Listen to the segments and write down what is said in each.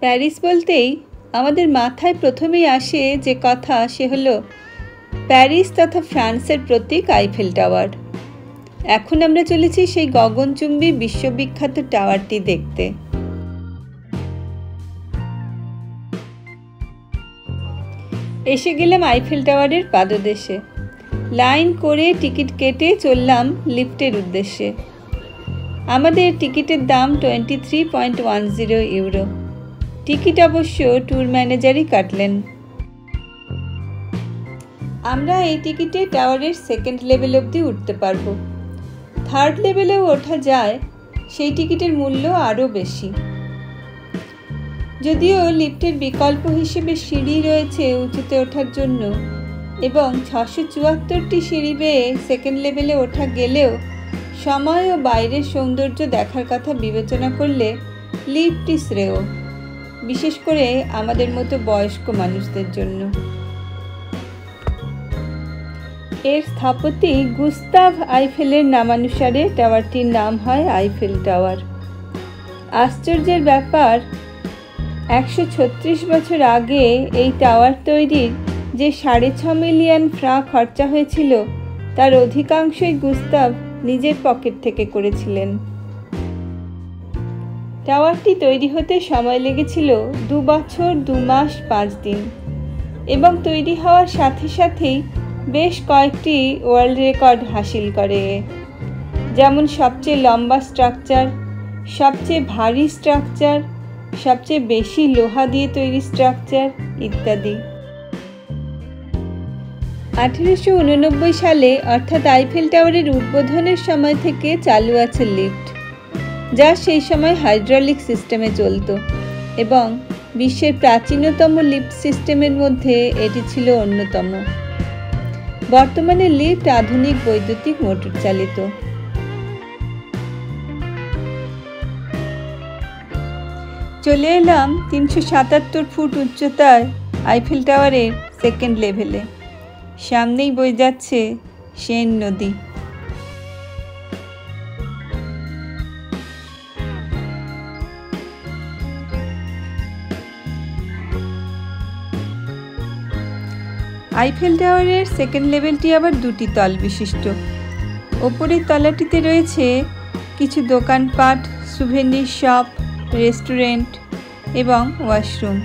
Paris বলতেই আমাদের মাথায় প্রথমেই আসে যে কথা সে হলো প্যারিস তথা ফ্রান্সের প্রতীক আইফেল টাওয়ার। এখন আমরা চলেছি সেই গগনচুম্বী বিশ্ববিখ্যাত টাওয়ারটি দেখতে। এসে গেলাম আইফেল টাওয়ারের পাদদেশে। লাইন করে টিকিট কেটে চললাম লিফটের উদ্দেশ্যে। আমাদের টিকিটের দাম 23.10 ইউরো। টিকিট অবশ্য ট্যুর ম্যানেজারই কাটলেন। আমরা এই টিকিটে টাওয়ারের সেকেন্ড লেভেল অবধি উঠতে পারবো। থার্ড লেভেলেও ওঠা যায়, সেই টিকিটের মূল্য আরও বেশি। যদিও লিফটের বিকল্প হিসেবে সিঁড়ি রয়েছে উঁচুতে ওঠার জন্য এবং 674টি সিঁড়ি বেয়ে সেকেন্ড লেভেলে ওঠা গেলেও সময় ও বাইরের সৌন্দর্য দেখার কথা বিবেচনা করলে লিফটই শ্রেয়, বিশেষ করে আমাদের মতো বয়স্ক মানুষদের জন্য। এর স্থপতি গুস্তাভ আইফেলের নামানুসারে টাওয়ারটির নাম হয় আইফেল টাওয়ার। আশ্চর্যের ব্যাপার, 136 বছর আগে এই টাওয়ার তৈরির যে 6.5 মিলিয়ন ফ্রাঁ খরচা হয়েছিল তার অধিকাংশই গুস্তাভ নিজের পকেট থেকে করেছিলেন। টাওয়ারটি তৈরি হতে সময় লেগেছিল 2 বছর 2 মাস 5 দিন এবং তৈরি হওয়ার সাথে সাথেই বেশ কয়েকটি ওয়ার্ল্ড রেকর্ড হাসিল করে, যেমন সবচেয়ে লম্বা স্ট্রাকচার, সবচেয়ে ভারী স্ট্রাকচার, সবচেয়ে বেশি লোহা দিয়ে তৈরি স্ট্রাকচার ইত্যাদি। 1889 সালে অর্থাৎ আইফেল টাওয়ারের উদ্বোধনের সময় থেকে চালু আছে লিফট, যা সেই সময় হাইড্রোলিক সিস্টেমে চলত এবং বিশ্বের প্রাচীনতম লিফট সিস্টেমের মধ্যে এটি ছিল অন্যতম। বর্তমানে লিফট আধুনিক বৈদ্যুতিক মোটর চালিত। চলে এলাম 377 ফুট উচ্চতায় আইফেল টাওয়ারের সেকেন্ড লেভেলে। সামনেই বয়ে যাচ্ছে সেন নদী। আইফেল টাওয়ারের সেকেন্ড লেভেলটি আবার 2টি তল বিশিষ্ট। ওপরের তলাটিতে রয়েছে কিছু দোকানপাট, সুভেনির শপ, রেস্টুরেন্ট এবং ওয়াশরুম।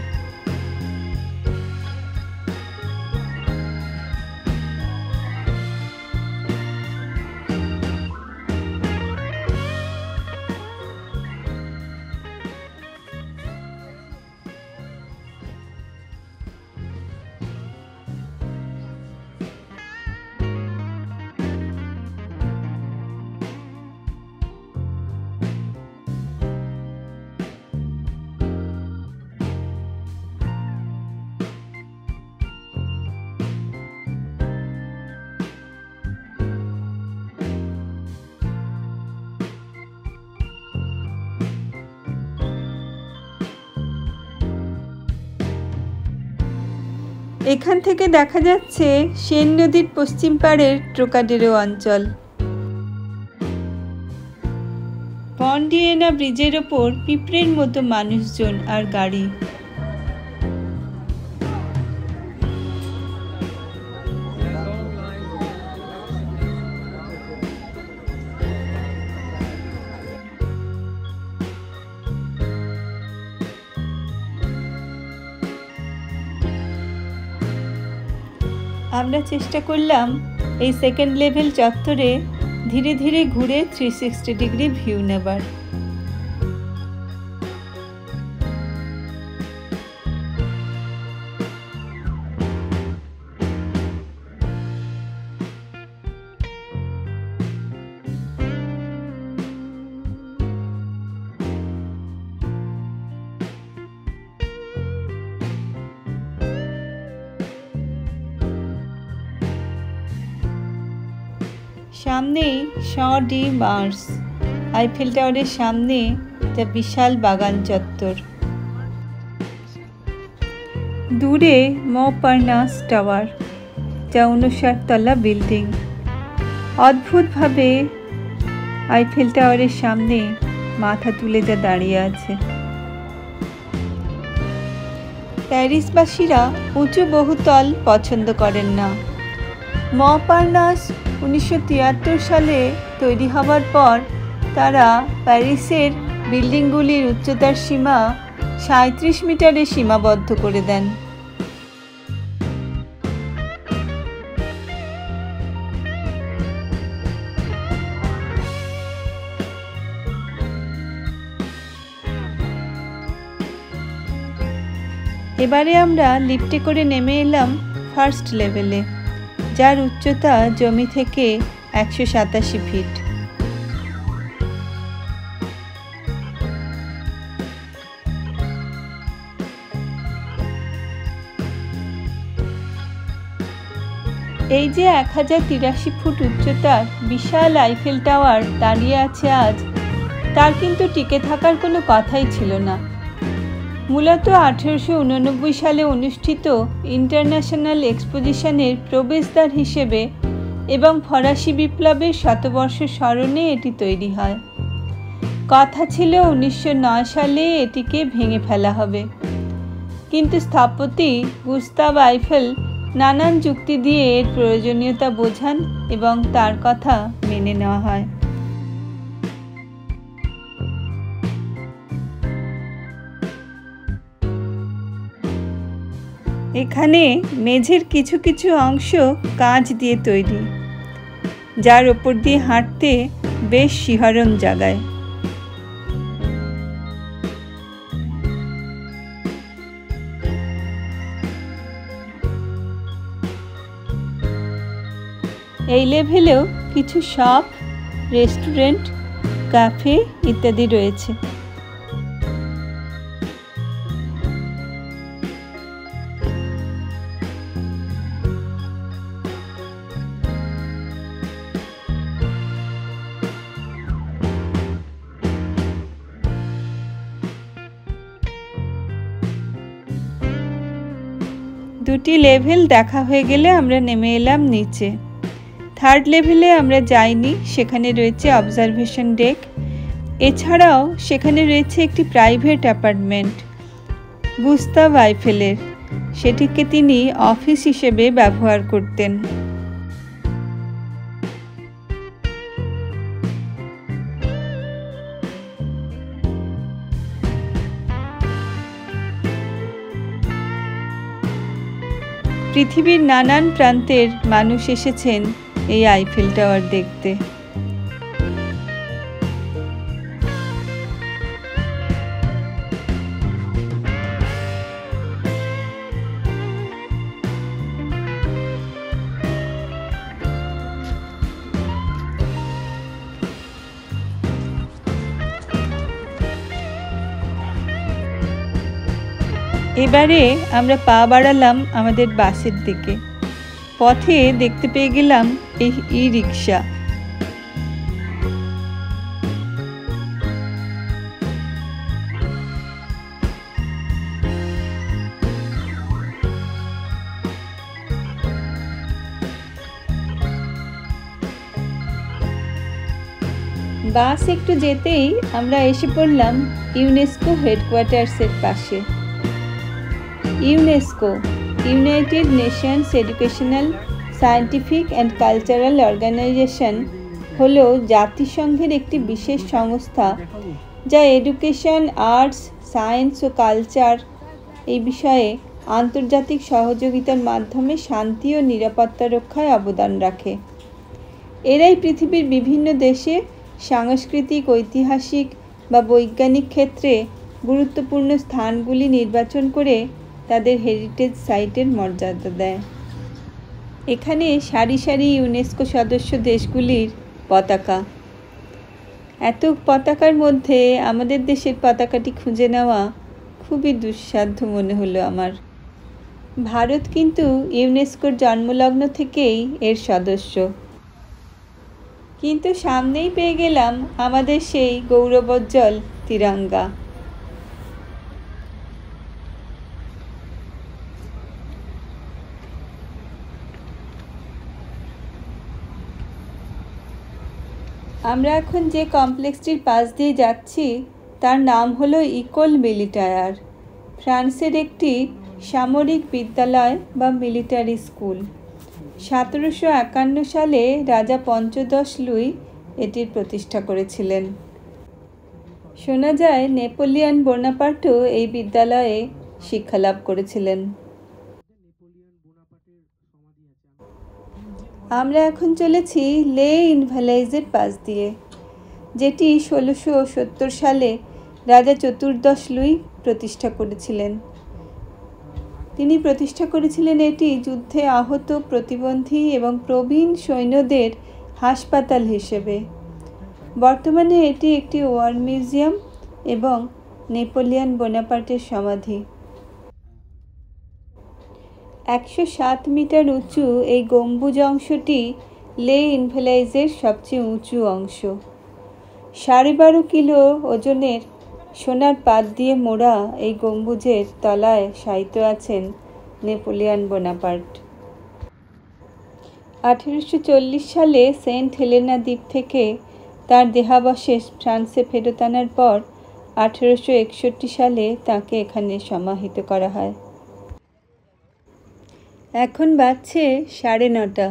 এখান থেকে দেখা যাচ্ছে সেন নদীর পশ্চিম পাড়ের ট্রোকাডেরো অঞ্চল। পন্ডিয়েনা ব্রিজের ওপর পিঁপড়ের মতো মানুষজন আর গাড়ি। আমরা চেষ্টা করলাম এই সেকেন্ড লেভেল চত্বরে ধীরে ধীরে ঘুরে 360 ডিগ্রি ভিউ নেবার। সামনেই শঁ ডি মার্স, আইফেল টাওয়ারের সামনে যা বিশাল বাগান চত্বর। দূরে মপারনাস টাওয়ার, যা 59 তলা বিল্ডিং। অদ্ভুতভাবে আইফেল টাওয়ারের সামনে মাথা তুলে যা দাঁড়িয়ে আছে। প্যারিসবাসীরা উঁচু বহুতল পছন্দ করেন না। মপারনাস 1973 সালে তৈরি হওয়ার পর তারা প্যারিসের বিল্ডিংগুলির উচ্চতার সীমা 37 মিটারে সীমাবদ্ধ করে দেন। এবারে আমরা লিফটে করে নেমে এলাম ফার্স্ট লেভেলে, যার উচ্চতা জমি থেকে 187 ফিট। এই যে 1083 ফুট উচ্চতার বিশাল আইফেল টাওয়ার দাঁড়িয়ে আছে আজ, তার কিন্তু টিকে থাকার কোনো কথাই ছিল না। মূলত 1889 সালে অনুষ্ঠিত ইন্টারন্যাশনাল এক্সপোজিশনের প্রবেশদ্বার হিসেবে এবং ফরাসি বিপ্লবের শতবর্ষ স্মরণে এটি তৈরি হয়। কথা ছিল 1909 সালে এটিকে ভেঙে ফেলা হবে, কিন্তু স্থপতি গুস্তাভ আইফেল নানান যুক্তি দিয়ে এর প্রয়োজনীয়তা বোঝান এবং তার কথা মেনে নেওয়া হয়। এখানে মেঝের কিছু কিছু অংশ কাঁচ দিয়ে তৈরি, যার ওপর দিয়ে হাঁটতে বেশ শিহরণ জাগায়। এই লেভেলেও কিছু শপ, রেস্টুরেন্ট, ক্যাফে ইত্যাদি রয়েছে। দুটি লেভেল দেখা হয়ে গেলে আমরা নেমে এলাম নিচে। থার্ড লেভেলে আমরা যাইনি, সেখানে রয়েছে অবজারভেশন ডেক। এছাড়াও সেখানে রয়েছে একটি প্রাইভেট অ্যাপার্টমেন্ট গুস্তাভ আইফেলের, সেটিকে তিনি অফিস হিসেবে ব্যবহার করতেন। পৃথিবীর নানান প্রান্তের মানুষ এসেছেন এই আইফেল টাওয়ার দেখতে। এবারে আমরা পা বাড়ালাম আমাদের বাসের দিকে। পথে দেখতে পেয়ে গেলাম এই ই-রিক্সা। বাস একটু যেতেই আমরা এসে পড়লাম ইউনেস্কো হেডকোয়ার্টার্সের পাশে। UNESCO, united nations educational, scientific and cultural organization হলো জাতিসংঘের একটি বিশেষ সংস্থা যা এডুকেশন, আর্টস, সায়েন্স ও কালচার এই বিষয়ে আন্তর্জাতিক সহযোগিতার মাধ্যমে শান্তি ও নিরাপত্তা রক্ষায় অবদান রাখে। এরাই পৃথিবীর বিভিন্ন দেশে সাংস্কৃতিক, ঐতিহাসিক বা বৈজ্ঞানিক ক্ষেত্রে গুরুত্বপূর্ণ স্থানগুলি নির্বাচন করে তাদের হেরিটেজ সাইটের মর্যাদা দেয়। এখানে সারি সারি ইউনেস্কো সদস্য দেশগুলির পতাকা। এত পতাকার মধ্যে আমাদের দেশের পতাকাটি খুঁজে নেওয়া খুবই দুঃসাধ্য মনে হলো আমার। ভারত কিন্তু ইউনেস্কোর জন্মলগ্ন থেকেই এর সদস্য, কিন্তু সামনেই পেয়ে গেলাম আমাদের সেই গৌরবোজ্জ্বল তিরঙ্গা। আমরা এখন যে কমপ্লেক্সটির পাশ দিয়ে যাচ্ছি তার নাম হলো ইকোল মিলিটায়ার। ফ্রান্সের একটি সামরিক বিদ্যালয় বা মিলিটারি স্কুল। 1751 সালে রাজা পঞ্চদশ লুই এটির প্রতিষ্ঠা করেছিলেন। শোনা যায় নেপোলিয়ন বোনাপার্টও এই বিদ্যালয়ে শিক্ষালাভ করেছিলেন। আমরা এখন চলেছি লে ইনভ্যালাইজের পাশ দিয়ে, যেটি 1670 সালে রাজা চতুর্দশ লুই প্রতিষ্ঠা করেছিলেন। তিনি প্রতিষ্ঠা করেছিলেন এটি যুদ্ধে আহত, প্রতিবন্ধী এবং প্রবীণ সৈন্যদের হাসপাতাল হিসেবে। বর্তমানে এটি একটি ওয়ার মিউজিয়াম এবং নেপোলিয়ন বোনাপার্টের সমাধি। 107 মিটার উঁচু এই গম্বুজ অংশটি লে ইনভ্যালাইজের সবচেয়ে উঁচু অংশ। 12.5 কিলো ওজনের সোনার পাত দিয়ে মোড়া এই গম্বুজের তলায় শায়িত আছেন নেপোলিয়ন বোনাপার্ট। 1840 সালে সেন্ট হেলেনা দ্বীপ থেকে তার দেহাবশেষ ফ্রান্সে ফেরত আনার পর 1861 সালে তাকে এখানে সমাহিত করা হয়। এখন বাজছে 9:30।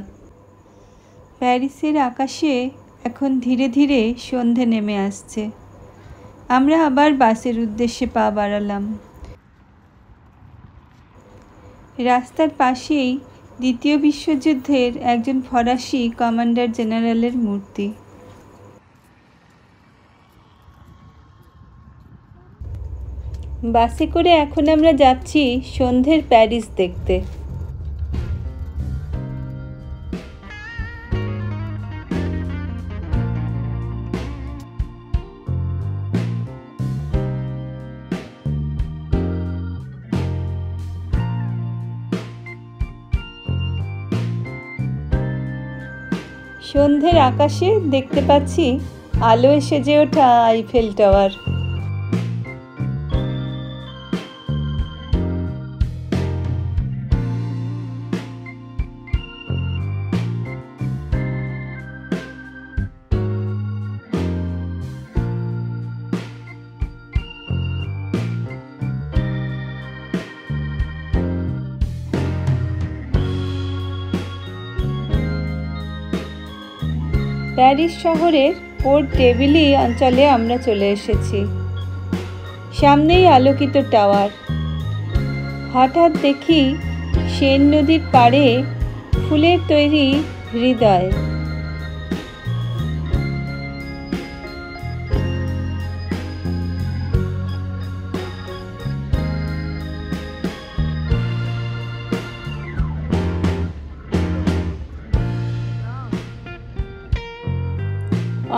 প্যারিসের আকাশে এখন ধীরে ধীরে সন্ধে নেমে আসছে। আমরা আবার বাসের উদ্দেশ্যে পা বাড়ালাম। রাস্তার পাশেই দ্বিতীয় বিশ্বযুদ্ধের একজন ফরাসি কমান্ডার জেনারেলের মূর্তি। বাসে করে এখন আমরা যাচ্ছি সন্ধ্যের প্যারিস দেখতে। সন্ধ্যের আকাশে দেখতে পাচ্ছি আলোয় সেজে ওঠা আইফেল টাওয়ার। প্যারিস শহরের পোর্ট ডেভিলি অঞ্চলে আমরা চলে এসেছি। সামনেই আলোকিত টাওয়ার। হঠাৎ দেখি সেন নদীর পাড়ে ফুলের তৈরি হৃদয়।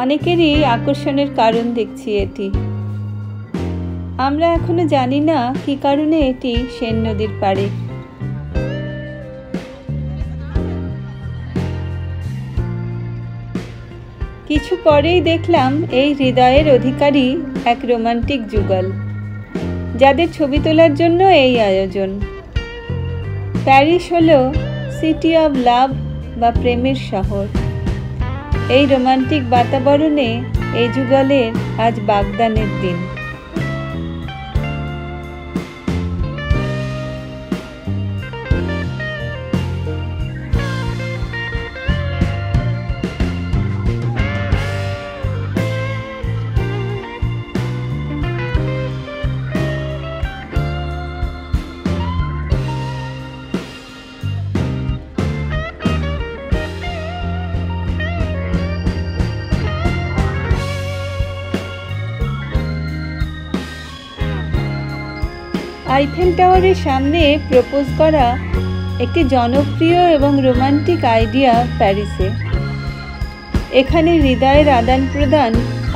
অনেকেরই আকর্ষণের কারণ দেখছি এটি। আমরা এখনো জানি না কি কারণে এটি সেন নদীর পাড়ে। কিছু পরেই দেখলাম এই হৃদয়ের অধিকারী এক রোমান্টিক যুগল, যাদের ছবি তোলার জন্য এই আয়োজন। প্যারিস হলো সিটি অব লাভ বা প্রেমের শহর। এই রোমান্টিক বাতাবরণে এই যুগলের আজ বাগদানের দিন। আইফেল টাওয়ারের সামনে প্রপোজ করা একটি জনপ্রিয় এবং রোমান্টিক আইডিয়া প্যারিসে। এখানে হৃদয়ের আদান প্রদান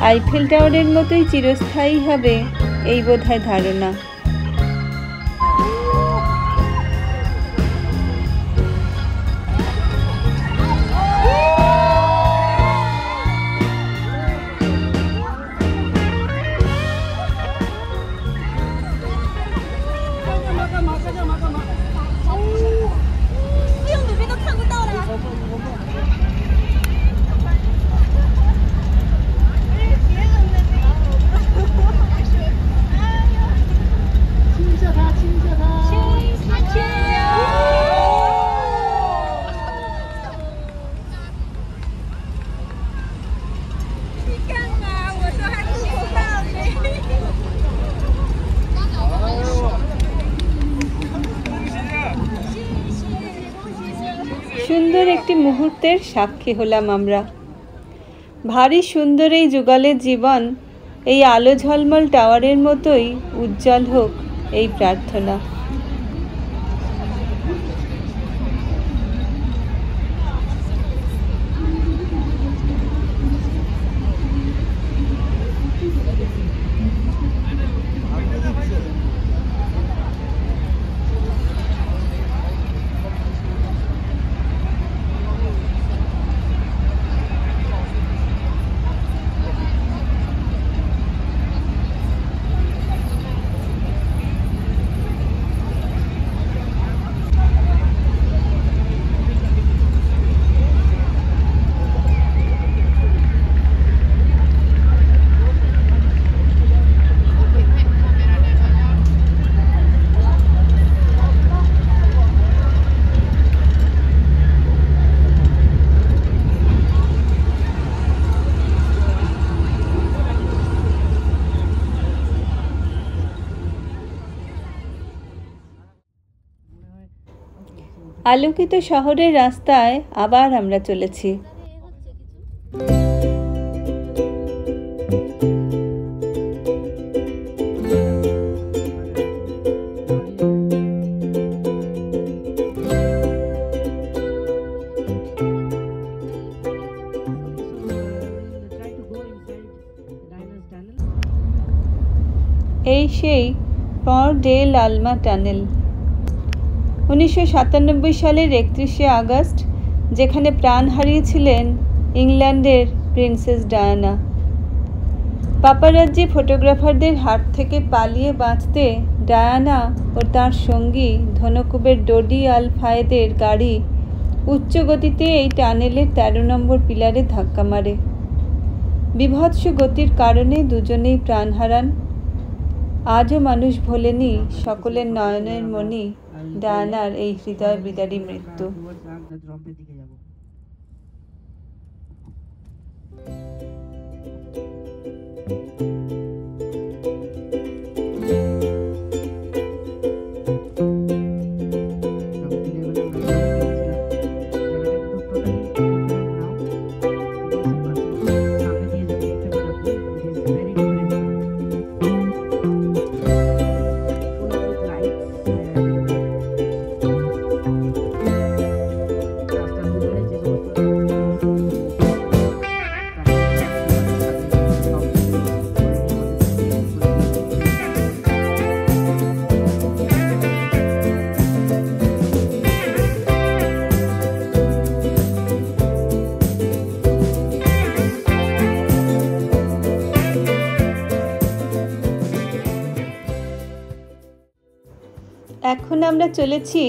আইফেল টাওয়ারের মতোই চিরস্থায়ী হবে এই বোধহয় ধারণা। একটি মুহূর্তের সাক্ষী হলাম আমরা। ভারী সুন্দর এই যুগলের জীবন এই আলো ঝলমল টাওয়ারের মতোই উজ্জ্বল হোক এই প্রার্থনা। আলোকিত শহরের রাস্তায় আবার আমরা চলেছি। এই সেই পর ডে লালমা টানেল। 1997 সালের 31শে আগস্ট, যেখানে প্রাণ হারিয়েছিলেন ইংল্যান্ডের প্রিন্সেস ডায়ানা। পাপারাজ্জি ফটোগ্রাফারদের হাত থেকে পালিয়ে বাঁচতে ডায়ানা ও তার সঙ্গী ধনকুবের ডোডি আল ফায়েদের গাড়ি উচ্চ গতিতে এই টানেলের 13 নম্বর পিলারে ধাক্কা মারে। বিভৎস গতির কারণে দুজনেই প্রাণ হারান। আজও মানুষ ভোলেনি সকলের নয়নের মণি ডায়ানার এই হৃদয় বিদারী মৃত্যু। এখন আমরা চলেছি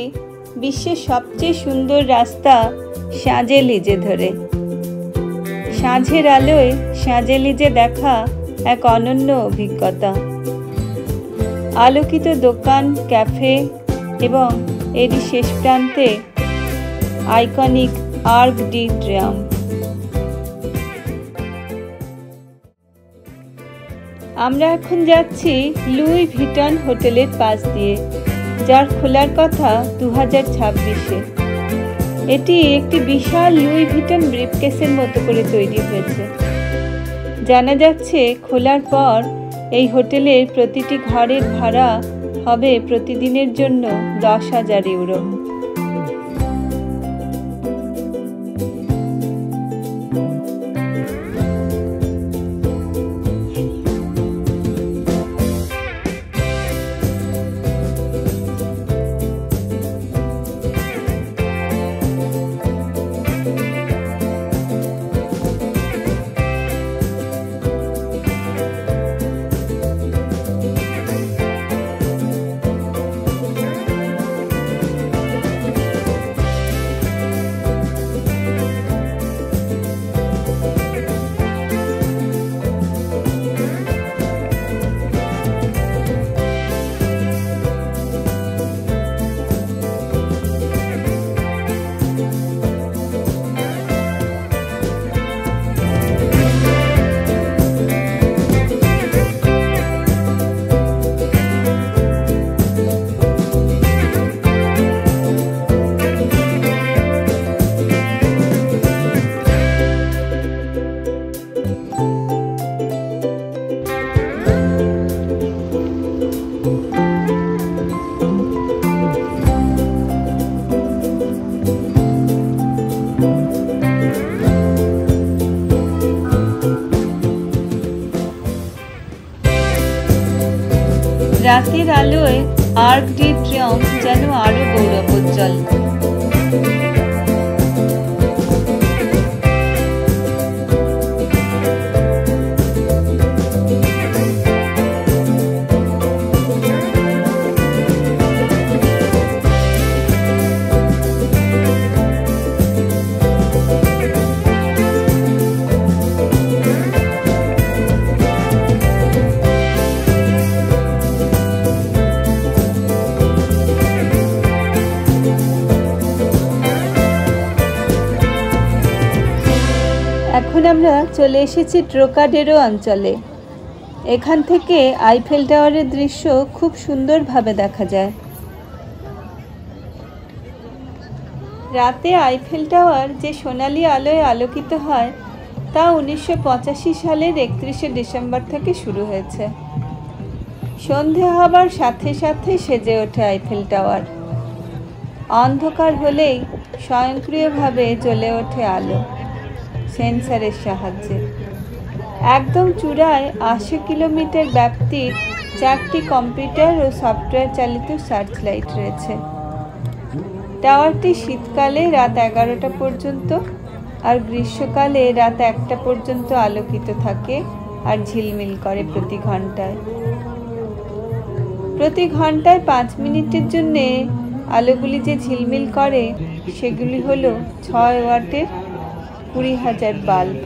বিশ্বের সবচেয়ে সুন্দর রাস্তা শাঁজেলিজে ধরে। সাঁঝের আলোয় শাঁজেলিজে দেখা এক অনন্য অভিজ্ঞতা। আলোকিত দোকান, ক্যাফে এবং এরই শেষ প্রান্তে আইকনিক আর্ক ডি ট্রিয়াম্ফ। আমরা এখন যাচ্ছি লুই ভিটন হোটেলের পাশ দিয়ে, যার খোলার কথা 2026-এ। এটি একটি বিশাল লুই ভিটন ব্রিফকেসের মতো করে তৈরি হয়েছে। জানা যাচ্ছে খোলার পর এই হোটেলের প্রতিটি ঘরের ভাড়া হবে প্রতিদিনের জন্য 10,000 ইউরো। আলোয় আর্ক ডি ট্রিয়ম্ফ যেন আরো গৌরবোজ্জ্বল। এখন আমরা চলে এসেছি ট্রোকাডেরো অঞ্চলে। এখান থেকে আইফেল টাওয়ারের দৃশ্য খুব সুন্দরভাবে দেখা যায়। রাতে আইফেল টাওয়ার যে সোনালী আলোয় আলোকিত হয় তা 1985 সালের 31শে ডিসেম্বর থেকে শুরু হয়েছে। সন্ধে হবার সাথে সাথে সেজে ওঠে আইফেল টাওয়ার। অন্ধকার হলেই স্বয়ংক্রিয়ভাবে জ্বলে ওঠে আলো সেন্সরের সাহায্যে। একদম চূড়ায় 80 কিলোমিটার ব্যাপ্তির 4টি কম্পিউটার ও সফটওয়্যার চালিত সার্চ লাইট রয়েছে। টাওয়ারটি শীতকালে রাত 11টা পর্যন্ত আর গ্রীষ্মকালে রাত 1টা পর্যন্ত আলোকিত থাকে আর ঝিলমিল করে প্রতি ঘন্টায়। প্রতি ঘন্টায় 5 মিনিটের জন্যে আলোগুলি যে ঝিলমিল করে সেগুলি হলো 6 ওয়াটের 20,000 বাল্ব।